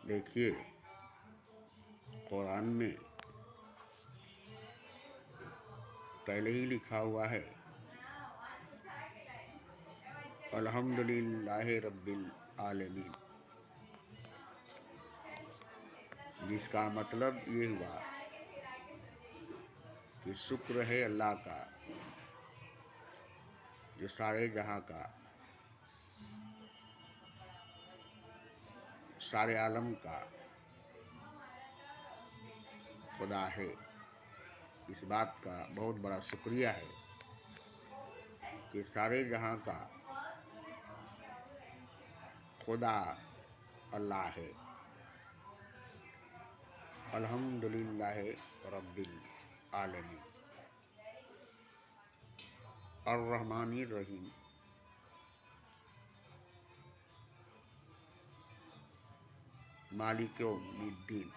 देखिए, कुरान में पहले ही लिखा हुआ है अल्हम्दुलिल्लाहि रब्बिल आलमीन, जिसका मतलब ये हुआ कि शुक्र है अल्लाह का जो सारे जहां का, सारे आलम का खुदा है। इस बात का बहुत बड़ा शुक्रिया है कि सारे जहां का खुदा अल्लाह है। अल्हम्दुलिल्लाहि रब्बिल आलमीन अर्रहमानिर रहीम, मालिक यौमिद्दीन।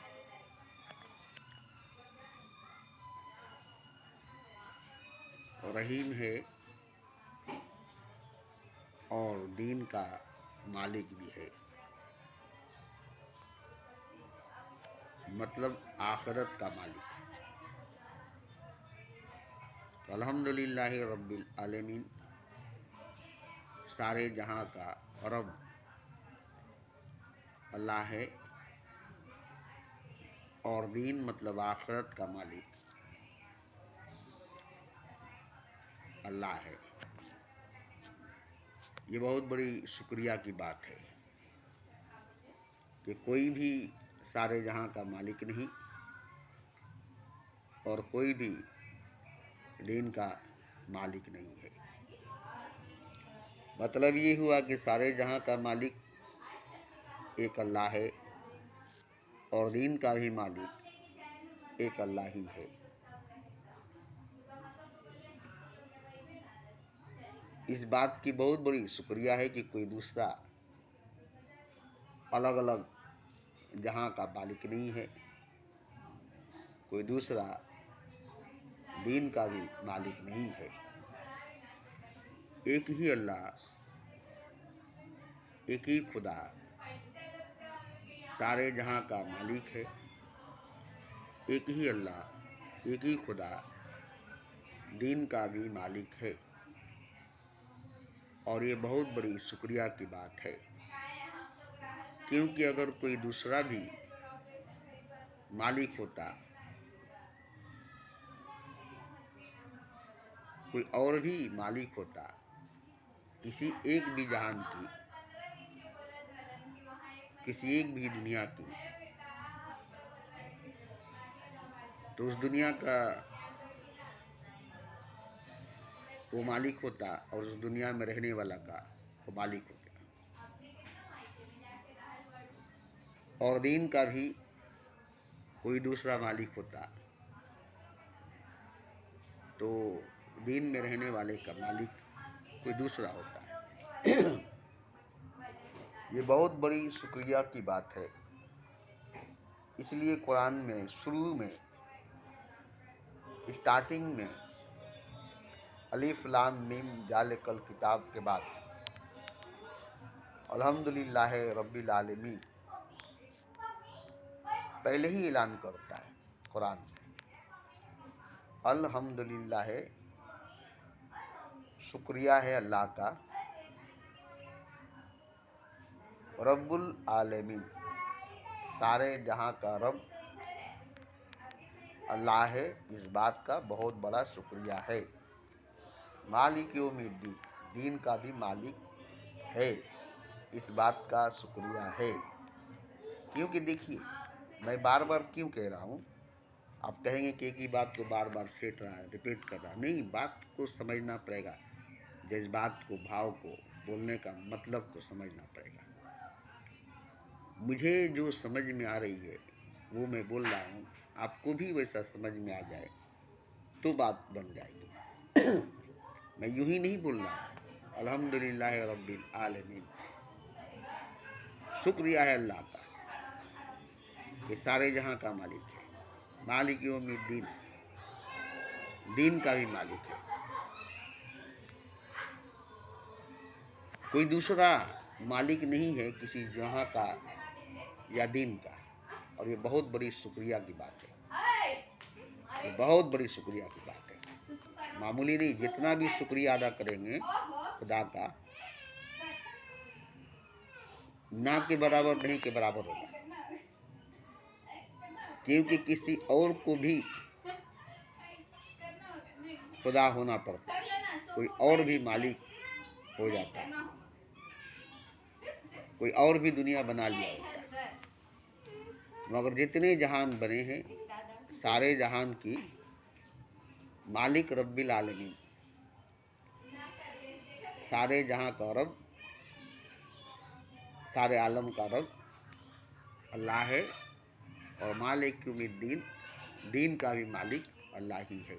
रहीम है और दीन का मालिक भी है, मतलब आखिरत का मालिक। तो अल्हम्दुलिल्लाहि रब्बिल आलमीन, सारे जहां का रब अल्लाह है और दीन मतलब आखिरत का मालिक अल्लाह है। ये बहुत बड़ी शुक्रिया की बात है कि कोई भी सारे जहां का मालिक नहीं और कोई भी दीन का मालिक नहीं है। मतलब ये हुआ कि सारे जहां का मालिक एक अल्लाह है और दीन का भी मालिक एक अल्लाह ही है। इस बात की बहुत बड़ी शुक्रिया है कि कोई दूसरा अलग अलग जहां का मालिक नहीं है, कोई दूसरा दीन का भी मालिक नहीं है। एक ही अल्लाह, एक ही खुदा सारे जहां का मालिक है। एक ही अल्लाह, एक ही खुदा दीन का भी मालिक है। और ये बहुत बड़ी शुक्रिया की बात है, क्योंकि अगर कोई दूसरा भी मालिक होता, कोई और भी मालिक होता किसी एक भी जहान की, किसी एक भी दुनिया की, तो उस दुनिया का वो मालिक होता और उस दुनिया में रहने वाला का वो मालिक हो गया। और दीन का भी कोई दूसरा मालिक होता तो दीन में रहने वाले का मालिक कोई दूसरा होता है। ये बहुत बड़ी शुक्रिया की बात है। इसलिए कुरान में शुरू में, स्टार्टिंग में अलिफ लाम मीम जालिकल किताब के बाद अल्हम्दुलिल्लाहि रब्बिल आलमीन पहले ही ऐलान करता है कुरान में। अल्हम्दुलिल्लाह, शुक्रिया है अल्लाह का, रब्बुल आलमीन, सारे जहां का रब अल्लाह है। इस बात का बहुत बड़ा शुक्रिया है। मालिक यौमिद्दीन, दीन का भी मालिक है। इस बात का शुक्रिया है। क्योंकि देखिए, मैं बार बार क्यों कह रहा हूँ, आप कहेंगे कि एक ही बात को बार बार फेंट रहा है, रिपीट कर रहा है। नहीं, बात को समझना पड़ेगा, जज्बात को, भाव को, बोलने का मतलब को समझना पड़ेगा। मुझे जो समझ में आ रही है वो मैं बोल रहा हूँ, आपको भी वैसा समझ में आ जाए तो बात बन जाएगी। मैं यूं ही नहीं बोल रहा हूँ। अल्हम्दुलिल्लाह रब्बिल आलमीन, शुक्रिया है अल्लाह का कि सारे जहां का मालिक है। मालिक यौमिद्दीन, दीन का भी मालिक है। कोई दूसरा मालिक नहीं है किसी जहां का या दीन का। और ये बहुत बड़ी शुक्रिया की बात है, ये बहुत बड़ी शुक्रिया की बात है। मामूली नहीं, जितना भी शुक्रिया अदा करेंगे खुदा का, ना के बराबर नहीं के बराबर होगा। क्योंकि किसी और को भी खुदा होना पड़ता है, कोई और भी मालिक हो जाता है, कोई और भी दुनिया बना लिया होता है। मगर जितने जहान बने हैं सारे जहान की मालिक रब्बिल आलमीन, सारे जहां का रब, सारे आलम का रब अल्लाह है। और मालिक यौमिद्दीन, दीन का भी मालिक अल्लाह ही है।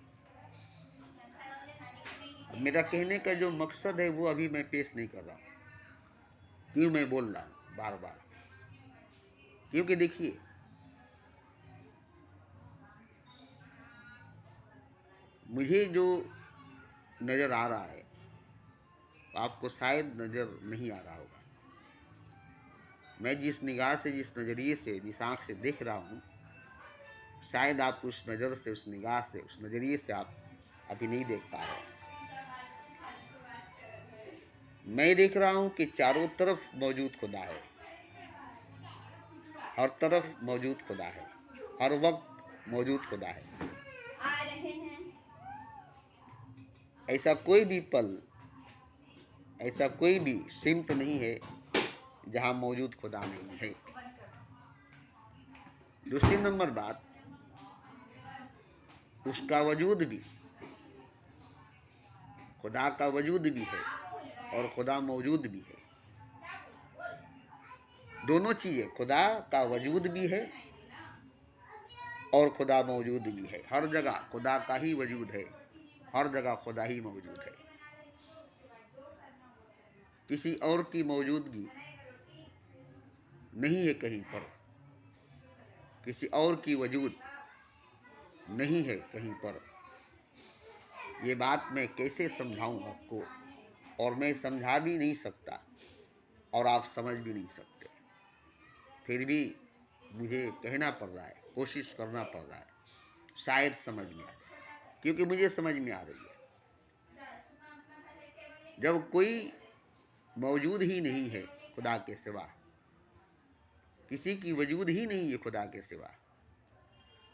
अब मेरा कहने का जो मकसद है वो अभी मैं पेश नहीं कर रहा हूँ। क्यों मैं बोल रहा हूँ बार बार? क्योंकि देखिए, मुझे जो नज़र आ रहा है आपको शायद नज़र नहीं आ रहा होगा। मैं जिस निगाह से, जिस नज़रिए से, जिस आँख से देख रहा हूँ, शायद आप उस नज़र से, उस निगाह से, उस नज़रिए से आप अभी नहीं देख पा रहे। मैं देख रहा हूँ कि चारों तरफ मौजूद खुदा है, हर तरफ मौजूद खुदा है, हर वक्त मौजूद खुदा है। ऐसा कोई भी पल, ऐसा कोई भी सिमत नहीं है जहाँ मौजूद खुदा नहीं है। दूसरी नंबर बात, उसका वजूद भी, खुदा का वजूद भी है और खुदा मौजूद भी है। दोनों चीज़ें, खुदा का वजूद भी है और खुदा मौजूद भी है। हर जगह खुदा का ही वजूद है, हर जगह खुदा ही मौजूद है। किसी और की मौजूदगी नहीं है कहीं पर, किसी और की वजूद नहीं है कहीं पर। ये बात मैं कैसे समझाऊं आपको, और मैं समझा भी नहीं सकता और आप समझ भी नहीं सकते। फिर भी मुझे कहना पड़ रहा है, कोशिश करना पड़ रहा है, शायद समझ में आ जाए, क्योंकि मुझे समझ में आ रही है। जब कोई मौजूद ही नहीं है खुदा के सिवा, किसी की वजूद ही नहीं है खुदा के सिवा,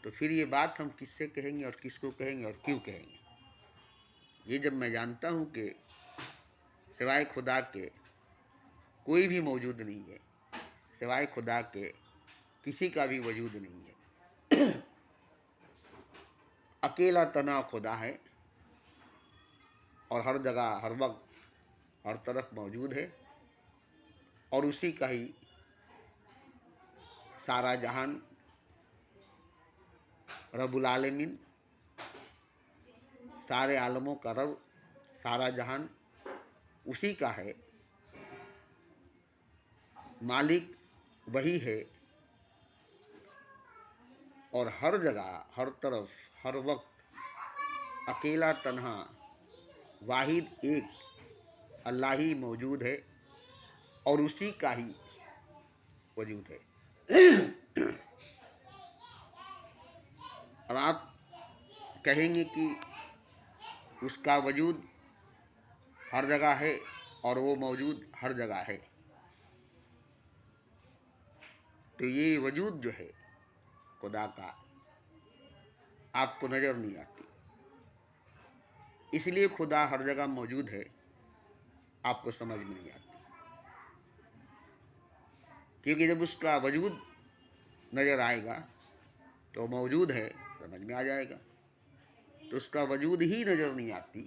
तो फिर ये बात हम किससे कहेंगे और किसको कहेंगे और क्यों कहेंगे? ये जब मैं जानता हूँ कि सिवाय खुदा के कोई भी मौजूद नहीं है, सिवाय खुदा के किसी का भी वजूद नहीं है, अकेला तना खुदा है और हर जगह, हर वक्त, हर तरफ मौजूद है, और उसी का ही सारा जहान रब्बुल आलमीन, सारे आलमों का रब, सारा जहान उसी का है। मालिक वही है और हर जगह, हर तरफ, हर वक्त अकेला तन्हा वाहिद एक अल्लाह ही मौजूद है और उसी का ही वजूद है। अब आप कहेंगे कि उसका वजूद हर जगह है और वो मौजूद हर जगह है, तो ये वजूद जो है खुदा का आपको नज़र नहीं आती, इसलिए खुदा हर जगह मौजूद है, आपको समझ में नहीं आती। क्योंकि जब उसका वजूद नज़र आएगा तो मौजूद है समझ में आ जाएगा। तो उसका वजूद ही नज़र नहीं आती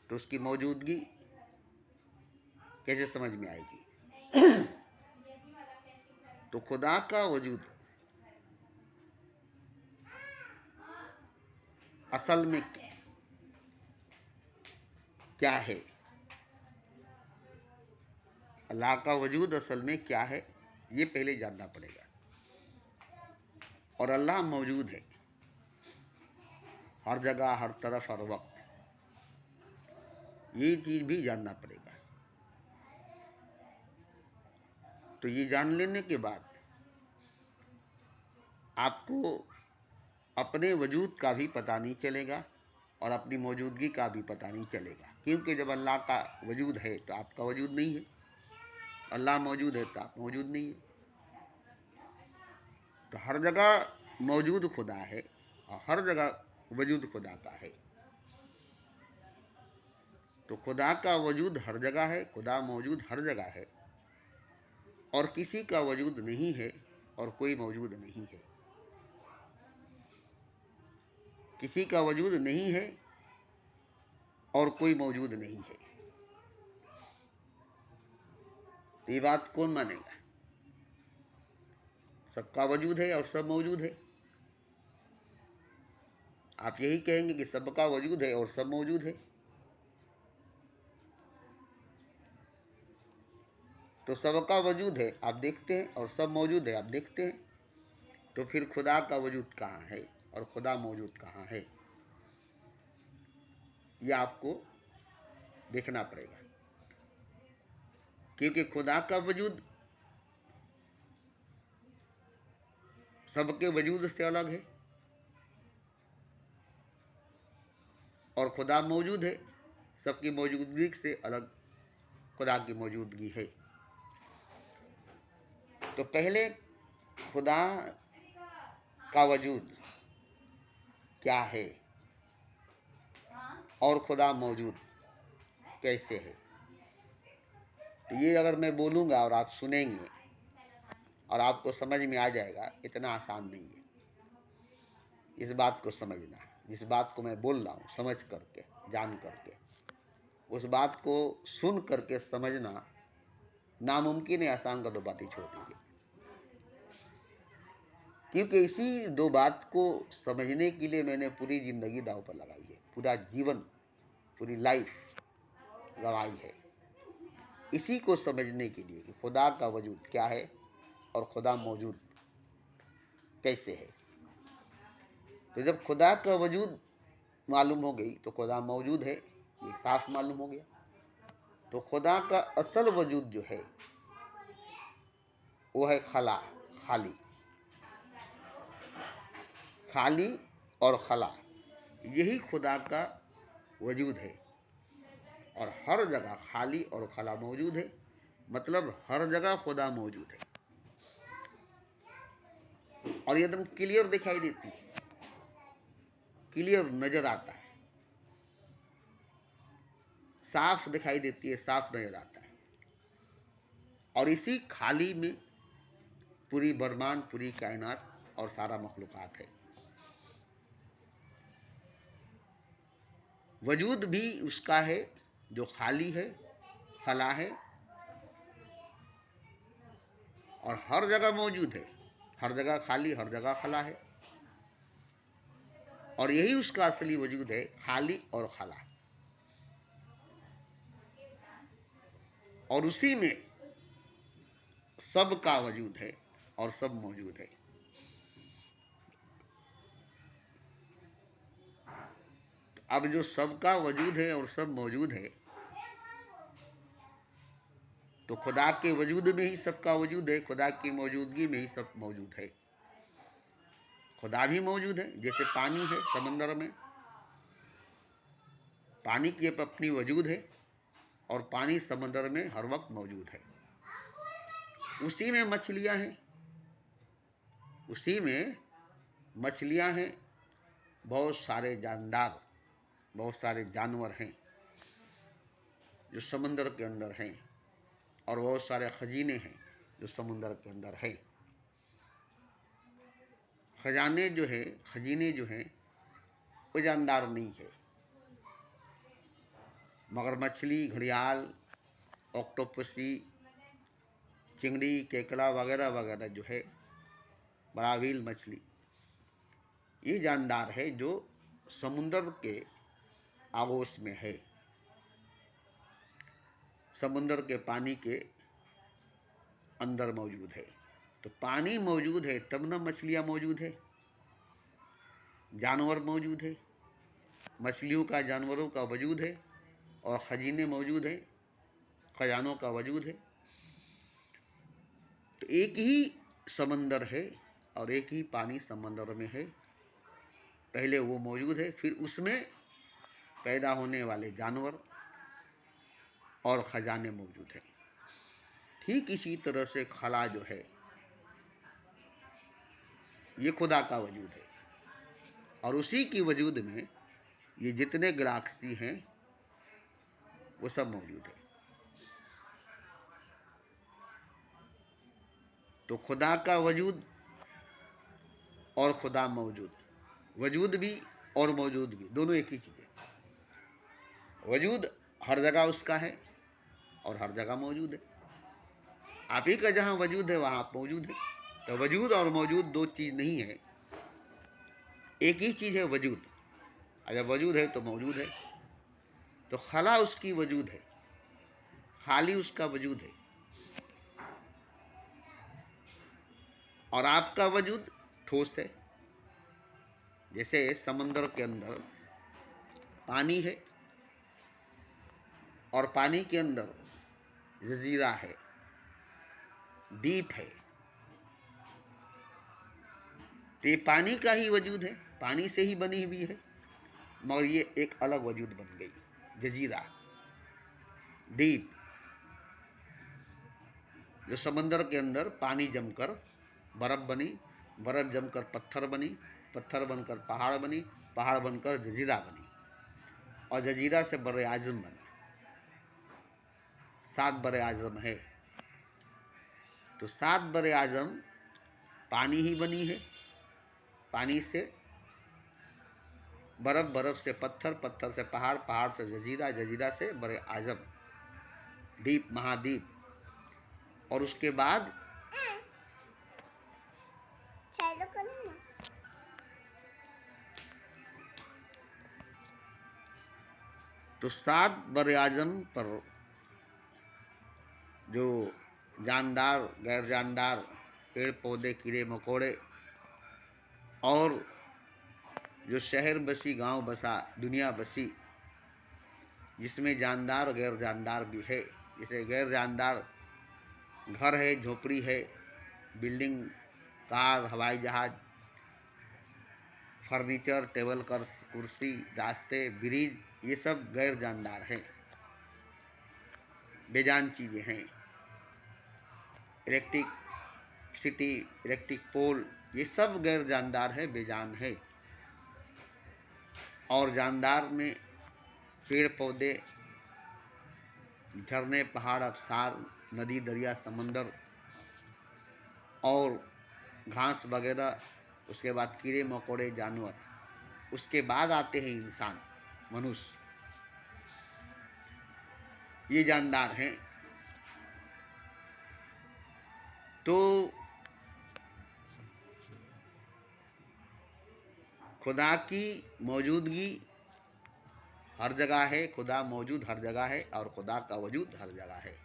तो उसकी मौजूदगी कैसे समझ में आएगी? तो खुदा का वजूद असल में क्या है, अल्लाह का वजूद असल में क्या है, ये पहले जानना पड़ेगा। और अल्लाह मौजूद है हर जगह, हर तरफ, हर वक्त, ये चीज़ भी जानना पड़ेगा। तो ये जान लेने के बाद आपको अपने वजूद का भी पता नहीं चलेगा और अपनी मौजूदगी का भी पता नहीं चलेगा, क्योंकि जब अल्लाह का वजूद है तो आपका वजूद नहीं है, अल्लाह मौजूद है तो आप मौजूद नहीं है। तो हर जगह मौजूद खुदा है और हर जगह वजूद खुदा का है। तो खुदा का वजूद हर जगह है, खुदा मौजूद हर जगह है, और किसी का वजूद नहीं है और कोई मौजूद नहीं है। किसी का वजूद नहीं है और कोई मौजूद नहीं है। तो ये बात कौन मानेगा? सबका वजूद है और सब मौजूद है। आप यही कहेंगे कि सबका वजूद है और सब मौजूद है। तो सबका वजूद है आप देखते हैं और सब मौजूद है आप देखते हैं, तो फिर खुदा का वजूद कहाँ है और खुदा मौजूद कहाँ है, यह आपको देखना पड़ेगा। क्योंकि खुदा का वजूद सबके वजूद से अलग है और खुदा मौजूद है सबकी मौजूदगी से अलग खुदा की मौजूदगी है। तो पहले खुदा का वजूद क्या है और खुदा मौजूद कैसे है, तो ये अगर मैं बोलूँगा और आप सुनेंगे और आपको समझ में आ जाएगा, इतना आसान नहीं है। इस बात को समझना, जिस बात को मैं बोल रहा हूँ समझ करके, जान करके, उस बात को सुन करके समझना नामुमकिन है। आसान का दो बातें छोड़ दीजिए, क्योंकि इसी दो बात को समझने के लिए मैंने पूरी ज़िंदगी दांव पर लगाई है, पूरा जीवन, पूरी लाइफ गंवाई है, इसी को समझने के लिए कि खुदा का वजूद क्या है और खुदा मौजूद कैसे है। तो जब खुदा का वजूद मालूम हो गई तो खुदा मौजूद है ये साफ मालूम हो गया। तो खुदा का असल वजूद जो है वो है खला, खाली, खाली और खला, यही खुदा का वजूद है। और हर जगह खाली और खला मौजूद है, मतलब हर जगह खुदा मौजूद है और एकदम क्लियर दिखाई देती है, क्लियर नजर आता है, साफ दिखाई देती है, साफ नजर आता है। और इसी खाली में पूरी बरमान, पूरी कायनात और सारा मखलूकात है। वजूद भी उसका है जो खाली है, खला है और हर जगह मौजूद है, हर जगह खाली, हर जगह खला है। और यही उसका असली वजूद है, खाली और खला। और उसी में सब का वजूद है और सब मौजूद है। अब जो सबका वजूद है और सब मौजूद है, तो खुदा के वजूद में ही सबका वजूद है, खुदा की मौजूदगी में ही सब मौजूद है। खुदा भी मौजूद है, जैसे पानी है समंदर में, पानी की अपनी वजूद है और पानी समंदर में हर वक्त मौजूद है। उसी में मछलियां हैं, उसी में मछलियां हैं, बहुत सारे जानदार, बहुत सारे जानवर हैं जो समंदर के अंदर हैं, और बहुत सारे खजीने हैं जो समुंदर के अंदर है। खजाने जो है, खजीने जो हैं, वो जानदार नहीं है, मगर मछली, घड़ियाल, ऑक्टोपसी, चिंगड़ी, केकड़ा वगैरह वगैरह जो है, बरावील मछली, ये जानदार है जो समुंदर के आगोश में है, समुंदर के पानी के अंदर मौजूद है। तो पानी मौजूद है तब ना मछलियाँ मौजूद है, जानवर मौजूद है, मछलियों का, जानवरों का वजूद है, और खजीने मौजूद है, खजानों का वजूद है। तो एक ही समंदर है और एक ही पानी समंदर में है। पहले वो मौजूद है, फिर उसमें पैदा होने वाले जानवर और खजाने मौजूद हैं। ठीक इसी तरह से खला जो है ये खुदा का वजूद है, और उसी की वजूद में ये जितने गैलेक्सी हैं वो सब मौजूद है। तो खुदा का वजूद और खुदा मौजूद, वजूद भी और मौजूद भी दोनों एक ही चीज़ है। वजूद हर जगह उसका है और हर जगह मौजूद है। आप ही का जहाँ वजूद है वहाँ आप मौजूद है। तो वजूद और मौजूद दो चीज़ नहीं है, एक ही चीज़ है वजूद। अगर वजूद है तो मौजूद है। तो खला उसकी वजूद है, खाली उसका वजूद है। और आपका वजूद ठोस है। जैसे समंदर के अंदर पानी है और पानी के अंदर जजीरा है, द्वीप है। तो ये पानी का ही वजूद है, पानी से ही बनी हुई है, मगर ये एक अलग वजूद बन गई, जजीरा, द्वीप। जो समंदर के अंदर पानी जमकर बर्फ बनी, बर्फ जमकर पत्थर बनी, पत्थर बनकर पहाड़ बनी, पहाड़ बनकर जजीरा बनी, और जजीरा से बड़े आजम बना। 7 बड़े आजम है। तो 7 बड़े आजम पानी ही बनी है, पानी से बर्फ, बर्फ से पत्थर, पत्थर से पहाड़, पहाड़ से जजीरा, जजीरा से बड़े आजम, द्वीप, महाद्वीप। और उसके बाद तो 7 बड़े आजम पर जो जानदार, गैर जानदार, पेड़ पौधे, कीड़े मकोड़े, और जो शहर बसी, गांव बसा, दुनिया बसी, जिसमें जानदार और गैर जानदार भी है। जैसे गैर जानदार घर है, झोपड़ी है, बिल्डिंग, कार, हवाई जहाज, फर्नीचर, टेबल, कुर्सी, रास्ते, ब्रिज, ये सब गैर जानदार हैं, बेजान चीज़ें हैं। इलेक्ट्रिसिटी, इलेक्ट्रिक पोल, ये सब गैर जानदार है, बेजान है। और जानदार में पेड़ पौधे, झरने, पहाड़, अबसार, नदी, दरिया, समंदर और घास वगैरह, उसके बाद कीड़े मकोड़े, जानवर, उसके बाद आते हैं इंसान, मनुष्य, ये जानदार हैं। तो खुदा की मौजूदगी हर जगह है, खुदा मौजूद हर जगह है, और खुदा का वजूद हर जगह है।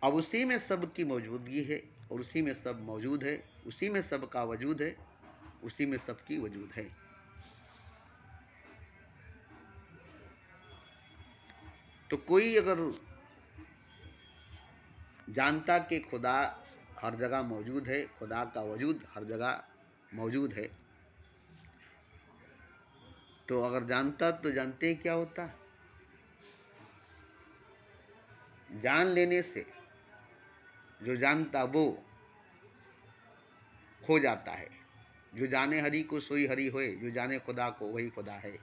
अब उसी में सब की मौजूदगी है, और उसी में सब मौजूद है, उसी में सब का वजूद है, उसी में सब की वजूद है। तो कोई अगर जानता कि खुदा हर जगह मौजूद है, खुदा का वजूद हर जगह मौजूद है, तो अगर जानता तो जानते क्या होता है? जान लेने से जो जानता वो खो जाता है। जो जाने हरि को सोई हरि होए, जो जाने खुदा को वही खुदा है।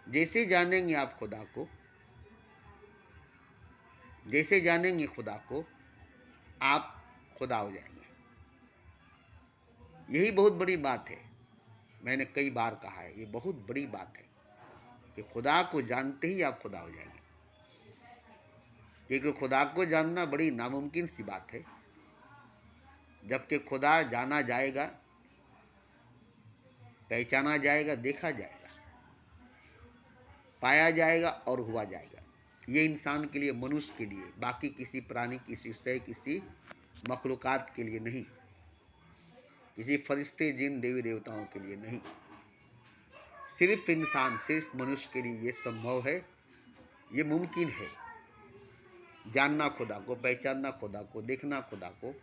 जैसे जानेंगे आप खुदा को, जैसे जानेंगे खुदा को, आप खुदा हो जाएंगे। यही बहुत बड़ी बात है। मैंने कई बार कहा है, ये बहुत बड़ी बात है कि खुदा को जानते ही आप खुदा हो जाएंगे। क्योंकि खुदा को जानना बड़ी नामुमकिन सी बात है, जबकि खुदा जाना जाएगा, पहचाना जाएगा, देखा जाएगा, पाया जाएगा और हुआ जाएगा। ये इंसान के लिए, मनुष्य के लिए, बाकी किसी प्राणी, किसी शय, किसी मखलूकात के लिए नहीं, किसी फरिश्ते, जिन, देवी देवताओं के लिए नहीं, सिर्फ इंसान, सिर्फ मनुष्य के लिए ये संभव है, ये मुमकिन है। जानना खुदा को, पहचानना खुदा को, देखना खुदा को,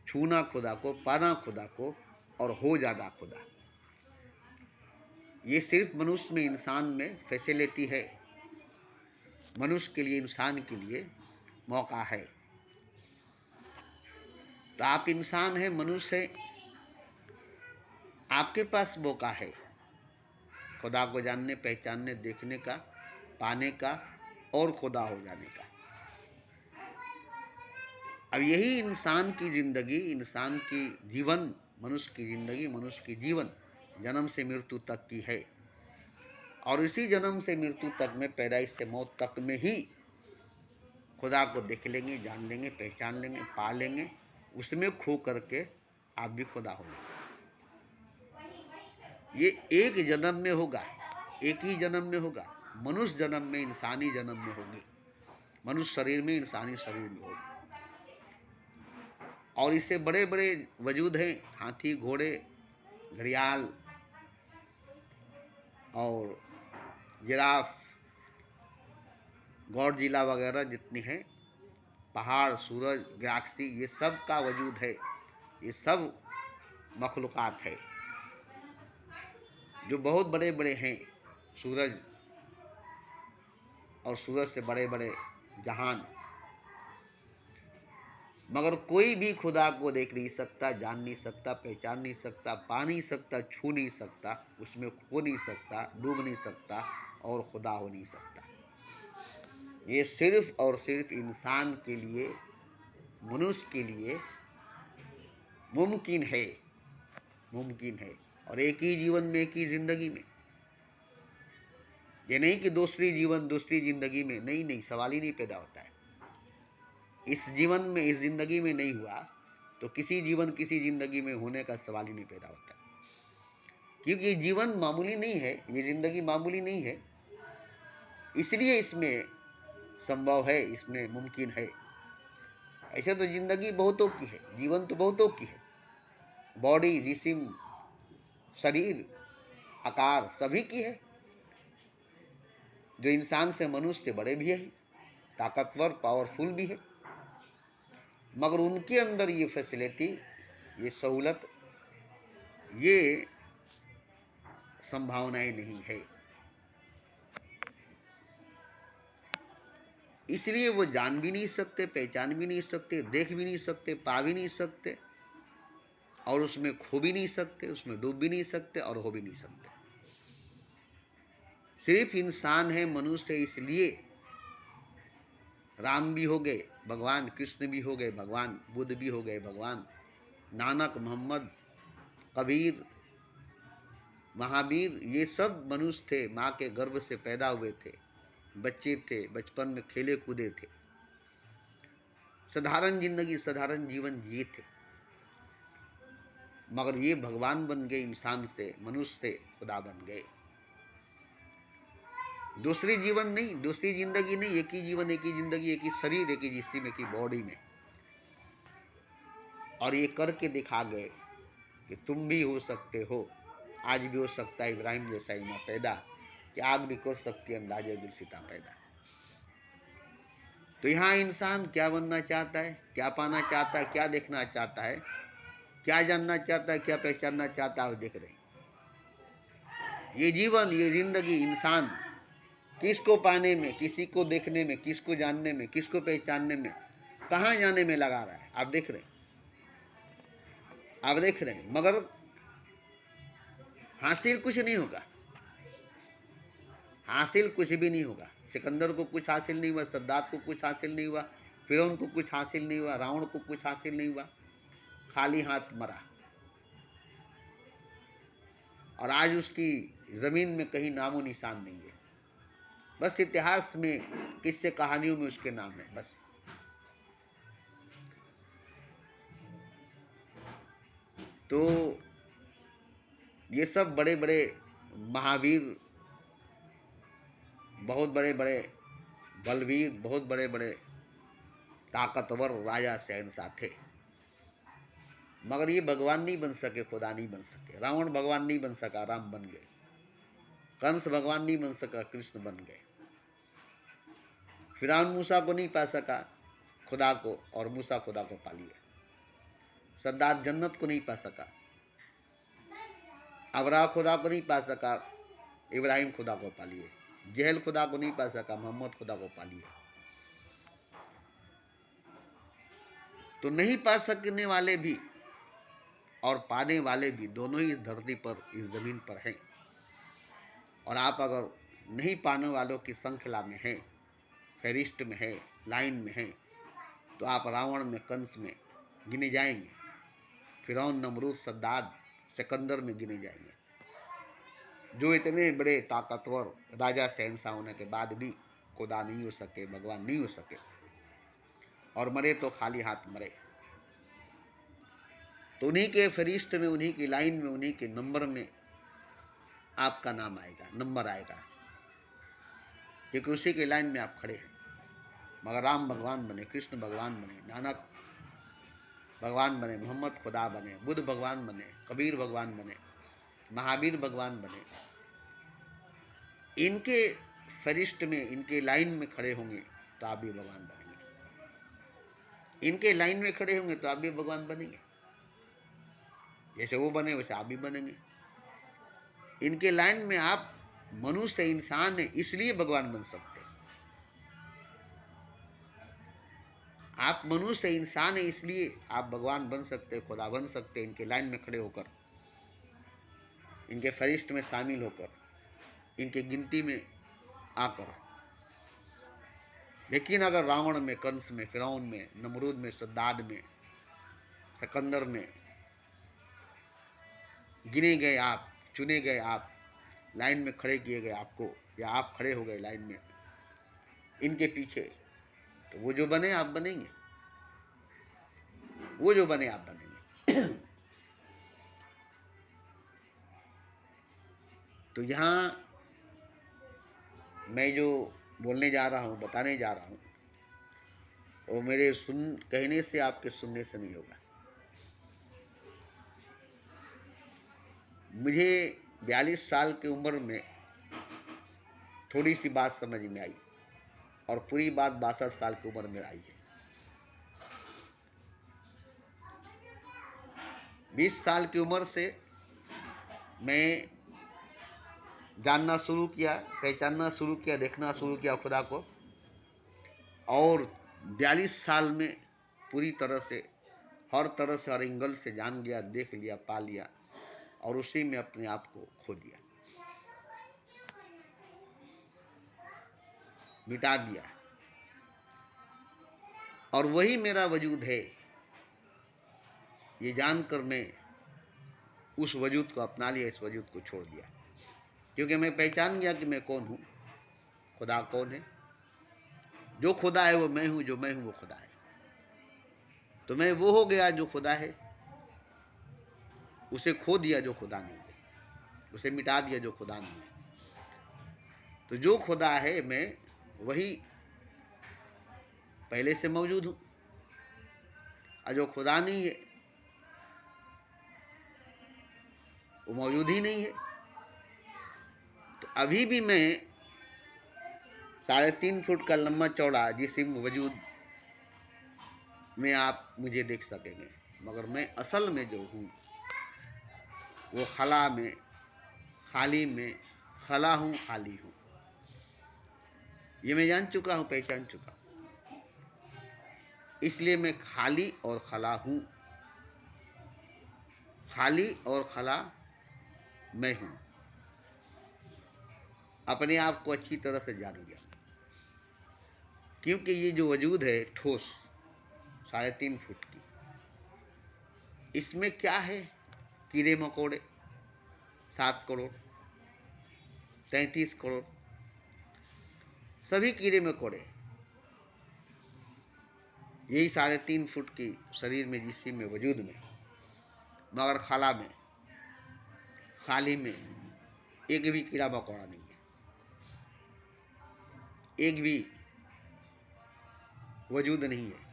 छूना खुदा को, पाना खुदा को और हो जाना खुदा। ये सिर्फ मनुष्य में, इंसान में फैसिलिटी है, मनुष्य के लिए, इंसान के लिए मौका है। तो आप इंसान हैं, मनुष्य हैं, आपके पास मौका है खुदा को जानने, पहचानने, देखने का, पाने का और खुदा हो जाने का। अब यही इंसान की जिंदगी, इंसान की जीवन, मनुष्य की जिंदगी, मनुष्य की जीवन जन्म से मृत्यु तक की है। और इसी जन्म से मृत्यु तक में, पैदाइश से मौत तक में ही खुदा को देख लेंगे, जान लेंगे, पहचान लेंगे, पा लेंगे, उसमें खो करके आप भी खुदा हो जाएंगे। ये एक जन्म में होगा, एक ही जन्म में होगा, मनुष्य जन्म में, इंसानी जन्म में होगी, मनुष्य शरीर में, इंसानी शरीर में होगी। और इससे बड़े बड़े वजूद हैं, हाथी, घोड़े, घड़ियाल और जिराफ, गॉडजिला वगैरह जितनी हैं, पहाड़, सूरज, गैलेक्सी, ये सब का वजूद है। ये सब मखलूक़ात है जो बहुत बड़े बड़े हैं, सूरज और सूरज से बड़े बड़े जहान। मगर कोई भी खुदा को देख नहीं सकता, जान नहीं सकता, पहचान नहीं सकता, पा नहीं सकता, छू नहीं सकता, उसमें खो नहीं सकता, डूब नहीं सकता और खुदा हो नहीं सकता। ये सिर्फ और सिर्फ इंसान के लिए, मनुष्य के लिए मुमकिन है, मुमकिन है। और एक ही जीवन में, एक ही जिंदगी में। ये नहीं कि दूसरी जीवन, दूसरी जिंदगी में, नहीं नहीं, सवाल ही नहीं पैदा होता है। इस जीवन में, इस जिंदगी में नहीं हुआ तो किसी जीवन, किसी जिंदगी में होने का सवाल ही नहीं पैदा होता, क्योंकि ये जीवन मामूली नहीं है, ये जिंदगी मामूली नहीं है, इसलिए इसमें संभव है, इसमें मुमकिन है। ऐसे तो जिंदगी बहुतों की है, जीवन तो बहुतों की है, बॉडी, जिस्म, शरीर, आकार सभी की है, जो इंसान से, मनुष्य से बड़े भी है, ताकतवर, पावरफुल भी है। मगर उनके अंदर ये फैसिलिटी, ये सहूलत, ये संभावनाएं नहीं है। इसलिए वो जान भी नहीं सकते, पहचान भी नहीं सकते, देख भी नहीं सकते, पा भी नहीं सकते और उसमें खो भी नहीं सकते, उसमें डूब भी नहीं सकते और हो भी नहीं सकते। सिर्फ इंसान है, मनुष्य है, इसलिए राम भी हो गए भगवान, कृष्ण भी हो गए भगवान, बुद्ध भी हो गए भगवान, नानक, मोहम्मद, कबीर, महावीर, ये सब मनुष्य थे, माँ के गर्भ से पैदा हुए थे, बच्चे थे, बचपन में खेले कूदे थे, साधारण जिंदगी, साधारण जीवन जिए थे। मगर ये भगवान बन गए, इंसान से, मनुष्य से खुदा बन गए। दूसरी जीवन नहीं, दूसरी जिंदगी नहीं, एक ही जीवन, एक ही जिंदगी, एक ही शरीर, एक ही जिस्म, एक ही बॉडी में। और ये करके दिखा गए कि तुम भी हो सकते हो, आज भी हो सकता है इब्राहिम जैसा ईमान पैदा, कि आग भी कर सकती है अंदाजे गुलसिता पैदा। तो यहाँ इंसान क्या बनना चाहता है, क्या पाना चाहता है, क्या देखना चाहता है, क्या जानना चाहता है, क्या पहचानना चाहता है, देख रहे हैं। ये जीवन, ये जिंदगी, इंसान किसको पाने में, किसी को देखने में, किसको जानने में, किसको पहचानने में, कहाँ जाने में लगा रहा है। आप देख रहे हैं, आप देख रहे हैं। मगर हासिल कुछ नहीं होगा, हासिल कुछ भी नहीं होगा। सिकंदर को कुछ हासिल नहीं हुआ, सद्दात को कुछ हासिल नहीं हुआ, फिरौन को कुछ हासिल नहीं हुआ, रावण को कुछ हासिल नहीं हुआ, खाली हाथ मरा। और आज उसकी जमीन में कहीं नामो निशान नहीं है, बस इतिहास में, किस्से कहानियों में उसके नाम है बस। तो ये सब बड़े बड़े महावीर, बहुत बड़े बड़े बलवीर, बहुत बड़े बड़े ताकतवर राजा शहंशाह थे, मगर ये भगवान नहीं बन सके, खुदा नहीं बन सके। रावण भगवान नहीं बन सका, राम बन गए। कंस भगवान नहीं बन सका, कृष्ण बन गए। फिरौन मूसा को नहीं पा सका खुदा को, और मूसा खुदा को पा लिया। सद्दाद जन्नत को नहीं पा सका, अबरा खुदा को नहीं पा सका, इब्राहिम खुदा को पा लिए। जहल खुदा को नहीं पा सका, मोहम्मद खुदा को पा लिया। तो नहीं पा सकने वाले भी और पाने वाले भी दोनों ही इस धरती पर, इस जमीन पर हैं। और आप अगर नहीं पाने वालों की श्रृंखला में हैं, फहरिस्त में है, लाइन में हैं, तो आप रावण में, कंस में गिने जाएंगे, फिरौन, नमरूद, सद्दाद, सिकंदर में गिने जाएंगे, जो इतने बड़े ताकतवर राजा शहंशाह होने के बाद भी खुदा नहीं हो सके, भगवान नहीं हो सके, और मरे तो खाली हाथ मरे। तो उन्हीं के फरिश्त में, उन्हीं की लाइन में, उन्हीं के नंबर में आपका नाम आएगा, नंबर आएगा, क्योंकि उसी के लाइन में आप खड़े हैं। मगर राम भगवान बने, कृष्ण भगवान बने, नानक भगवान बने, मोहम्मद खुदा बने, बुद्ध भगवान बने, कबीर भगवान बने, महावीर भगवान बने, इनके फरिश्त में, इनके लाइन में खड़े होंगे तो आप भी भगवान बनेंगे। इनके लाइन में खड़े होंगे तो आप भी भगवान बनेंगे। जैसे वो बने वैसे आप भी बनेंगे। इनके लाइन में आप मनुष्य, इंसान है, इसलिए भगवान बन सकते हैं। आप मनुष्य, इंसान है, इसलिए आप भगवान बन सकते हैं, खुदा बन सकते हैं, इनके लाइन में खड़े होकर, इनके फरिश्त में शामिल होकर, इनके गिनती में आकर। लेकिन अगर रावण में, कंस में, फिरौन में, नमरूद में, सद्दाद में, सिकंदर में गिने गए आप, चुने गए आप, लाइन में खड़े किए गए आपको, या आप खड़े हो गए लाइन में इनके पीछे, तो वो जो बने आप बनेंगे, वो जो बने आप बनेंगे। तो यहाँ मैं जो बोलने जा रहा हूँ, बताने जा रहा हूँ, वो मेरे कहने से, आपके सुनने से नहीं होगा। मुझे 42 साल की उम्र में थोड़ी सी बात समझ में आई, और पूरी बात 62 साल की उम्र में आई है। 20 साल की उम्र से मैं जानना शुरू किया, पहचानना शुरू किया, देखना शुरू किया खुदा को, और 42 साल में पूरी तरह से, हर तरह से, हर एंगल से जान गया, देख लिया, पा लिया, और उसी में अपने आप को खो दिया, मिटा दिया। और वही मेरा वजूद है, ये जानकर मैं उस वजूद को अपना लिया, इस वजूद को छोड़ दिया, क्योंकि मैं पहचान गया कि मैं कौन हूँ, खुदा कौन है। जो खुदा है वो मैं हूँ, जो मैं हूँ वो खुदा है। तो मैं वो हो गया जो खुदा है, उसे खो दिया जो खुदा नहीं है, उसे मिटा दिया जो खुदा नहीं है। तो जो खुदा है मैं वही पहले से मौजूद हूँ, और जो खुदा नहीं है वो मौजूद ही नहीं है। तो अभी भी मैं 3.5 फुट का लंबा चौड़ा जिस्म वजूद में आप मुझे देख सकेंगे, मगर मैं असल में जो हूँ वो खला में, खाली में, खला हूँ, खाली हूँ। ये मैं जान चुका हूँ, पहचान चुका हूँ, इसलिए मैं खाली और खला हूँ। खाली और खला मैं हूँ, अपने आप को अच्छी तरह से जान गया, क्योंकि ये जो वजूद है ठोस 3.5 फुट की, इसमें क्या है, कीड़े मकोड़े 7 करोड़, 33 करोड़, सभी कीड़े मकोड़े यही 3.5 फुट की शरीर में, जिस्म में, वजूद में। मगर खाला में, खाली में एक भी कीड़ा मकोड़ा नहीं है, एक भी वजूद नहीं है,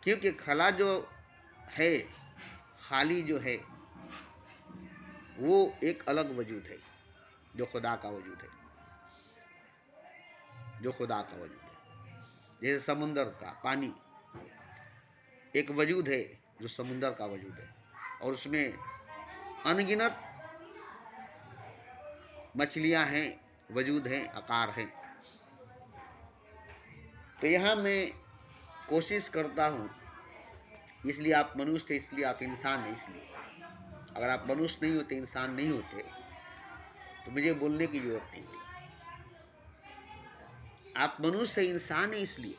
क्योंकि खला जो है, खाली जो है, वो एक अलग वजूद है, जो खुदा का वजूद है, जो खुदा का वजूद है। जैसे समुंदर का पानी एक वजूद है, जो समुंदर का वजूद है, और उसमें अनगिनत मछलियां हैं, वजूद हैं, आकार हैं। तो यहाँ मैं कोशिश करता हूँ, इसलिए आप मनुष्य थे, इसलिए आप इंसान हैं। इसलिए अगर आप मनुष्य नहीं होते, इंसान नहीं होते, तो मुझे बोलने की जरूरत नहीं थी। आप मनुष्य है, इंसान है इसलिए,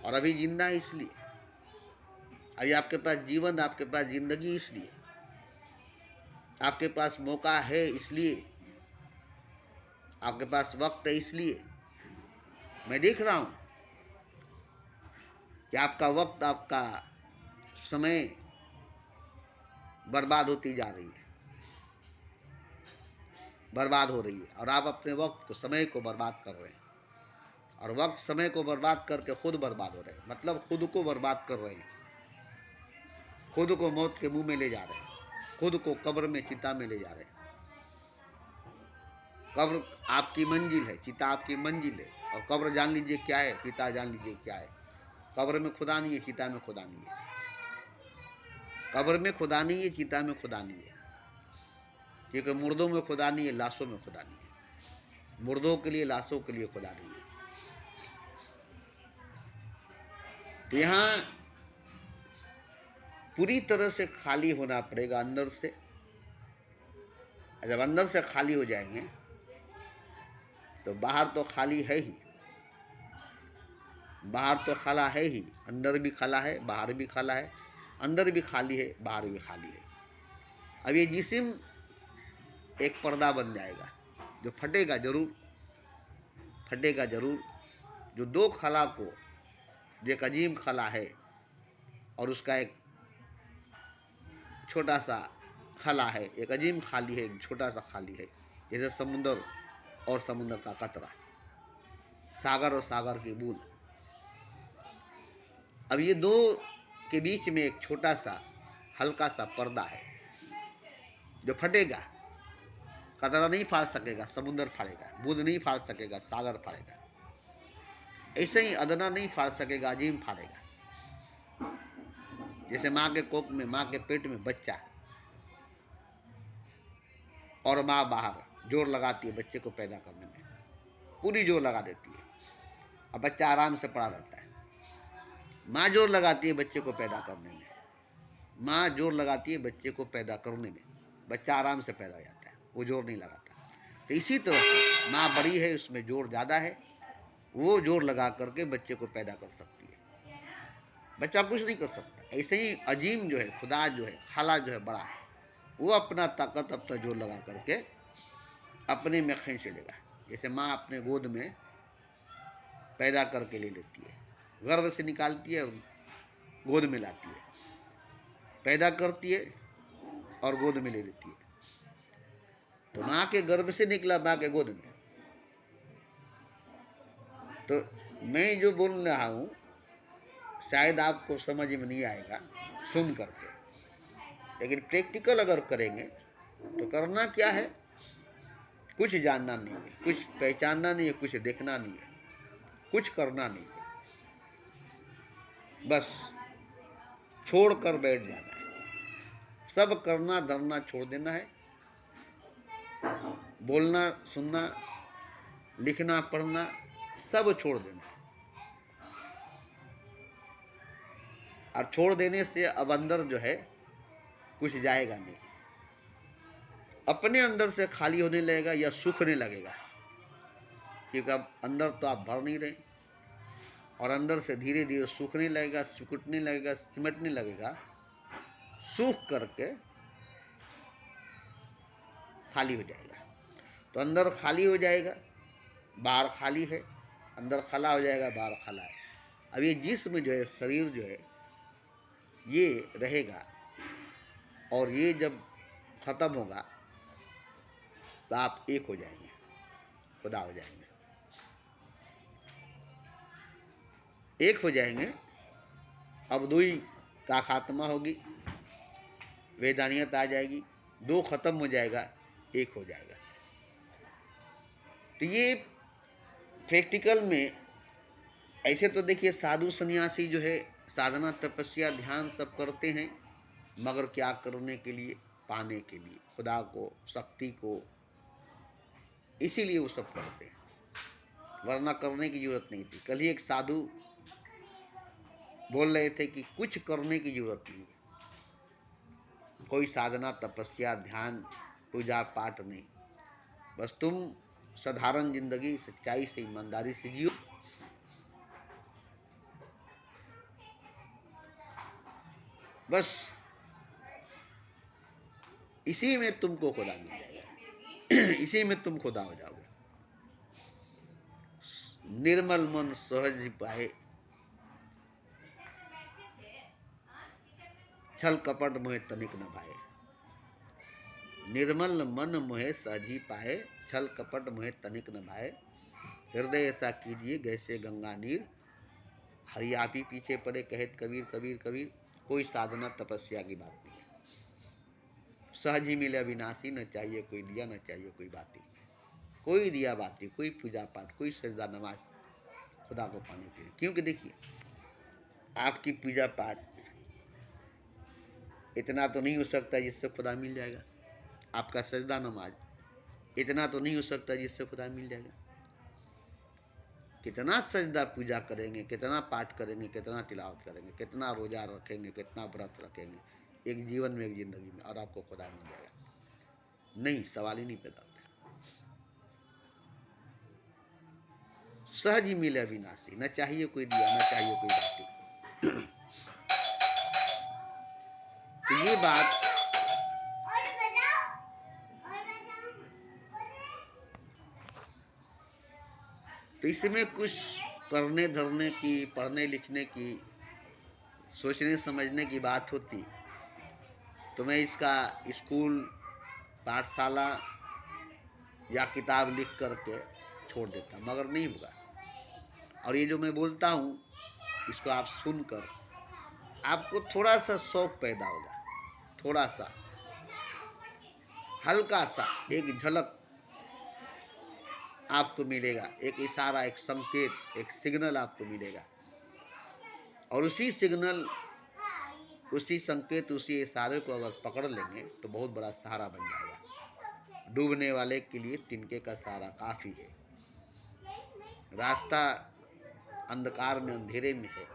और अभी जिंदा है इसलिए, अभी आपके पास जीवन, आपके पास जिंदगी इसलिए, आपके पास मौका है इसलिए, आपके पास वक्त है इसलिए। मैं देख रहा हूं कि आपका वक्त, आपका समय बर्बाद होती जा रही है, बर्बाद हो रही है, और आप अपने वक्त को, समय को बर्बाद कर रहे हैं, और वक्त समय को बर्बाद करके खुद बर्बाद हो रहे हैं। मतलब खुद को बर्बाद कर रहे हैं, खुद को मौत के मुंह में ले जा रहे हैं, खुद को कब्र में, चिता में ले जा रहे हैं। कब्र आपकी मंजिल है, चिता आपकी मंजिल है, और कब्र जान लीजिए क्या है, चिता जान लीजिए क्या है। कब्र में खुदा नहीं है, चिता में खुदा नहीं है। कब्र में खुदा नहीं है, चिता में खुदा नहीं है, क्योंकि मुर्दों में खुदा नहीं है, लाशों में खुदा नहीं है। मुर्दों के लिए, लाशों के लिए खुदा नहीं है। तो यहाँ पूरी तरह से खाली होना पड़ेगा अंदर से। जब अंदर से खाली हो जाएंगे तो बाहर तो खाली है ही, बाहर तो खाला है ही, अंदर भी खाला है, बाहर भी खाला है, अंदर भी खाली है, बाहर भी खाली है। अब ये जिस्म एक पर्दा बन जाएगा, जो फटेगा जरूर, फटेगा जरूर। जो दो खला को, जो एक अजीम खला है और उसका एक छोटा सा खला है, एक अजीम खाली है, एक छोटा सा खाली है। जैसे समुंदर और समुंदर का कतरा, सागर और सागर की बूंद। अब ये दो के बीच में एक छोटा सा हल्का सा पर्दा है जो फटेगा। कतरा नहीं फाड़ सकेगा, समुंदर फाड़ेगा। बूंद नहीं फाड़ सकेगा, सागर फाड़ेगा। ऐसे ही अदना नहीं फाड़ सकेगा, अजीम फाड़ेगा। जैसे माँ के कोख में, माँ के पेट में बच्चा, और माँ बाहर जोर लगाती है बच्चे को पैदा करने में, पूरी जोर लगा देती है, अब बच्चा आराम से पड़ा रहता है। माँ जोर लगाती है बच्चे को पैदा करने में, माँ जोर लगाती है बच्चे को पैदा करने में, बच्चा आराम से पैदा हो जाता है, वो जोर नहीं लगाता। तो इसी तरह से माँ बड़ी है, उसमें जोर ज़्यादा है, वो जोर लगा करके बच्चे को पैदा कर सकती है, बच्चा कुछ नहीं कर सकता। ऐसे ही अजीम जो है, खुदा जो है, खाला जो है, बड़ा है, वो अपना ताकत अब तक जोर लगा करके अपने में खींच लेगा। जैसे माँ अपने गोद में पैदा करके ले लेती है, गर्भ से निकालती है और गोद में लाती है, पैदा करती है और गोद में ले लेती है। तो माँ के गर्भ से निकला माँ के गोद में। तो मैं जो बोल रहा हूँ शायद आपको समझ में नहीं आएगा सुन करके, लेकिन प्रैक्टिकल अगर करेंगे तो करना क्या है, कुछ जानना नहीं है, कुछ पहचानना नहीं है, कुछ देखना नहीं है, कुछ करना नहीं है, बस छोड़ कर बैठ जाना है। सब करना धरना छोड़ देना है, बोलना सुनना लिखना पढ़ना सब छोड़ देना है। और छोड़ देने से अब अंदर जो है कुछ जाएगा नहीं, अपने अंदर से खाली होने लगेगा या सूखने लगेगा, क्योंकि अब अंदर तो आप भर नहीं रहे, और अंदर से धीरे धीरे सूखने लगेगा, सिकुड़ने लगेगा, सिमटने लगेगा, सूख करके खाली हो जाएगा। तो अंदर खाली हो जाएगा, बाहर खाली है, अंदर खला हो जाएगा, बाहर खला है। अब ये जिस्म जो है, शरीर जो है, ये रहेगा, और ये जब खत्म होगा तो आप एक हो जाएंगे, खुदा हो जाएंगे, एक हो जाएंगे। अब दुई का खात्मा होगी, वैदानियत आ जाएगी, दो खत्म हो जाएगा, एक हो जाएगा। तो ये प्रैक्टिकल में ऐसे तो देखिए साधु सन्यासी जो है साधना तपस्या ध्यान सब करते हैं, मगर क्या करने के लिए? पाने के लिए, खुदा को, शक्ति को, इसीलिए वो सब करते हैं, वरना करने की जरूरत नहीं थी। कल ही एक साधु बोल रहे थे कि कुछ करने की जरूरत नहीं है, कोई साधना तपस्या ध्यान पूजा पाठ नहीं, बस तुम साधारण जिंदगी सच्चाई से ईमानदारी से जियो, बस इसी में तुमको खुदा मिल जाएगा। इसी में तुम खुदा हो जाओगे। निर्मल मन सहज पाए, छल कपट मोहे तनिक न भाए। निर्मल मन मोहे सहज ही पाए, छल कपट मोहे तनिक न भाए। हृदय ऐसा कीजिए जैसे गंगा नीर, हरि आप ही पीछे पड़े कहत कबीर कबीर कबीर। कोई साधना तपस्या की बात नहीं है। सहज ही मिले अविनाशी, न चाहिए कोई दिया न चाहिए कोई बाती, कोई दिया बाती, कोई पूजा पाठ, कोई सजदा नमाज खुदा को पाने के लिए। क्योंकि देखिए आपकी पूजा पाठ इतना तो नहीं हो सकता जिससे खुदा मिल जाएगा, आपका सजदा नमाज इतना तो नहीं हो सकता जिससे खुदा मिल जाएगा। कितना सजदा पूजा करेंगे, कितना पाठ करेंगे, कितना तिलावत करेंगे, कितना रोजा रखेंगे, कितना व्रत रखेंगे एक जीवन में, एक जिंदगी में, और आपको खुदा मिल जाएगा? नहीं, सवाल ही नहीं पैदा होता। सहज ही मिले अविनाशी, न चाहिए कोई दिया न चाहिए कोई बाती। तो ये बात तो इसमें कुछ करने धरने की, पढ़ने लिखने की, सोचने समझने की बात होती तो मैं इसका स्कूल पाठशाला या किताब लिख करके छोड़ देता, मगर नहीं होगा। और ये जो मैं बोलता हूँ इसको आप सुनकर आपको थोड़ा सा शौक पैदा होगा, थोड़ा सा, हल्का सा एक झलक आपको मिलेगा, एक इशारा, एक संकेत, एक सिग्नल आपको मिलेगा। और उसी सिग्नल, उसी संकेत, उसी इशारे को अगर पकड़ लेंगे तो बहुत बड़ा सहारा बन जाएगा। डूबने वाले के लिए तिनके का सहारा काफ़ी है। रास्ता अंधकार में, अंधेरे में है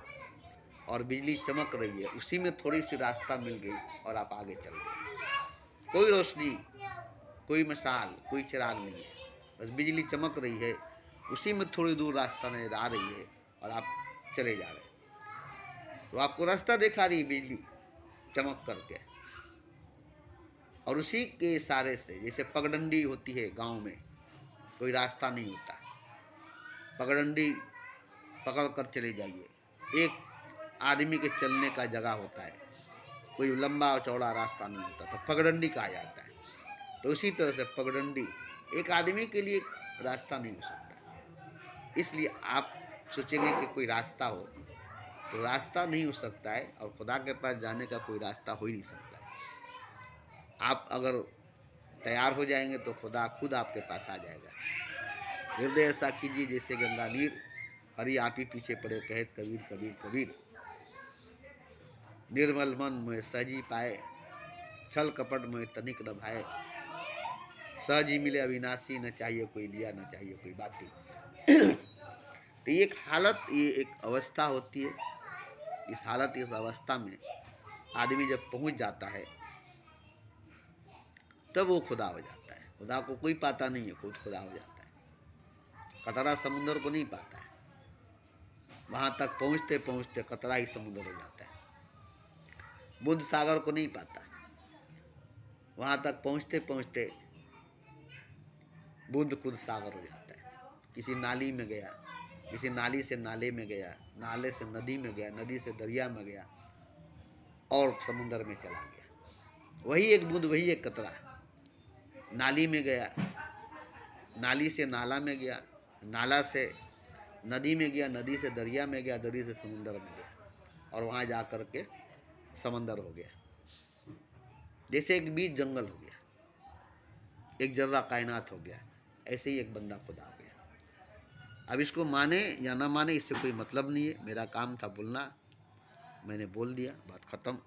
और बिजली चमक रही है, उसी में थोड़ी सी रास्ता मिल गई और आप आगे चल गए। कोई रोशनी, कोई मिसाल, कोई चिराग नहीं है, बस बिजली चमक रही है, उसी में थोड़ी दूर रास्ता नजर आ रही है और आप चले जा रहे हैं। तो आपको रास्ता दिखा रही है बिजली चमक करके, और उसी के इशारे से, जैसे पगडंडी होती है गांव में, कोई रास्ता नहीं होता, पगडंडी पकड़ कर चले जाइए, एक आदमी के चलने का जगह होता है, कोई लंबा और चौड़ा रास्ता नहीं होता, तो पगडंडी कहा जाता है। तो उसी तरह से पगडंडी एक आदमी के लिए रास्ता नहीं हो सकता। इसलिए आप सोचेंगे कि कोई रास्ता हो, तो रास्ता नहीं हो सकता है, और खुदा के पास जाने का कोई रास्ता हो ही नहीं सकता है। आप अगर तैयार हो जाएंगे तो खुदा खुद आपके पास आ जाएगा। हृदय ऐसा कीजिए जैसे गंगा नीर, हरि आप ही पीछे पड़े कहत कबीर कबीर कबीर। निर्मल मन में सहजी पाए, छल कपट में तनिक न भाए। सहज ही मिले अविनाशी, न चाहिए कोई लिया न चाहिए कोई बाती। तो ये एक हालत, ये एक अवस्था होती है। इस हालत, इस अवस्था में आदमी जब पहुंच जाता है तब वो खुदा हो जाता है। खुदा को कोई पाता नहीं है, खुद खुदा हो जाता है। कतरा समुद्र को नहीं पाता है, वहां तक पहुंचते पहुंचते कतरा ही समुद्र हो जाता है। बुद्ध सागर को नहीं पाता, वहां तक पहुंचते पहुंचते बुद्ध खुद सागर हो जाता है। किसी नाली में गया, किसी नाली से नाले में गया, नाले से नदी में गया, नदी से दरिया में गया और समुद्र में चला गया। वही एक बूंद, वही एक कतरा। नाली में गया, नाली से नाला में गया, नाला से नदी में गया, नदी से दरिया में गया, दरिया से समुद्र में गया, और वहाँ जा कर के समंदर हो गया। जैसे एक बीज जंगल हो गया, एक जर्रा कायनात हो गया, ऐसे ही एक बंदा खुद आ गया। अब इसको माने या ना माने इससे कोई मतलब नहीं है, मेरा काम था बोलना, मैंने बोल दिया, बात ख़त्म।